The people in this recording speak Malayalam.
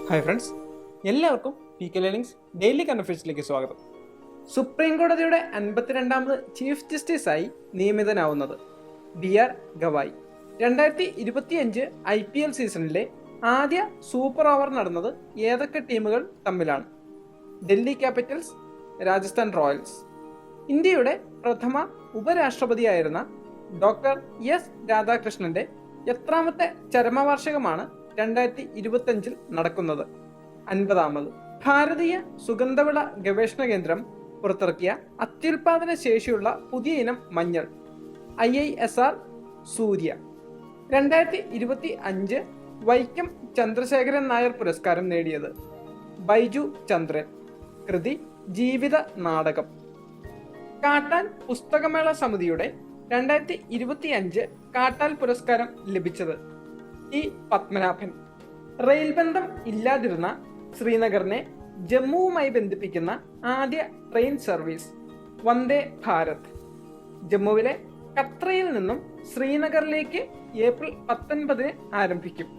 ഹായ് ഫ്രണ്ട്സ്, എല്ലാവർക്കും പി കെ ലേണിംഗ്സ് ഡെയിലി കൺഫ്യൂഷനിലേക്ക് സ്വാഗതം. സുപ്രീം കോടതിയുടെ 52ാമത് ചീഫ് ജസ്റ്റിസായി നിയമിതനാവുന്നത് BR ഗവായി. 2025 IPL സീസണിലെ ആദ്യ സൂപ്പർ ഓവർ നടന്നത് ഏതൊക്കെ ടീമുകൾ തമ്മിലാണ്? Delhi Capitals, Rajasthan Royals. ഇന്ത്യയുടെ പ്രഥമ ഉപരാഷ്ട്രപതിയായിരുന്ന ഡോക്ടർ S രാധാകൃഷ്ണന്റെ എത്രാമത്തെ ചരമവാർഷികമാണ് 2025 നടക്കുന്നത്? 50ാമത്. ഭാരതീയ സുഗന്ധവിള ഗവേഷണ കേന്ദ്രം പുറത്തിറക്കിയ അത്യുൽപാദന ശേഷിയുള്ള പുതിയ ഇനം മഞ്ഞൾ IISR സൂര്യ. 2025 വൈക്കം ചന്ദ്രശേഖരൻ നായർ പുരസ്കാരം നേടിയത് ബൈജു ചന്ദ്രൻ. കൃതി ജീവിത നാടകം. കാട്ടാൽ പുസ്തകമേള സമിതിയുടെ 2025 കാട്ടാൽ പുരസ്കാരം ലഭിച്ചത് T പത്മനാഭൻ. റെയിൽ ബന്ധം ഇല്ലാതിരുന്ന ശ്രീനഗറിനെ ജമ്മുവുമായി ബന്ധിപ്പിക്കുന്ന ആദ്യ ട്രെയിൻ സർവീസ് വന്ദേ ഭാരത്. ജമ്മുവിലെ കത്രയിൽ നിന്നും ശ്രീനഗറിലേക്ക് ഏപ്രിൽ 19 ആരംഭിക്കും.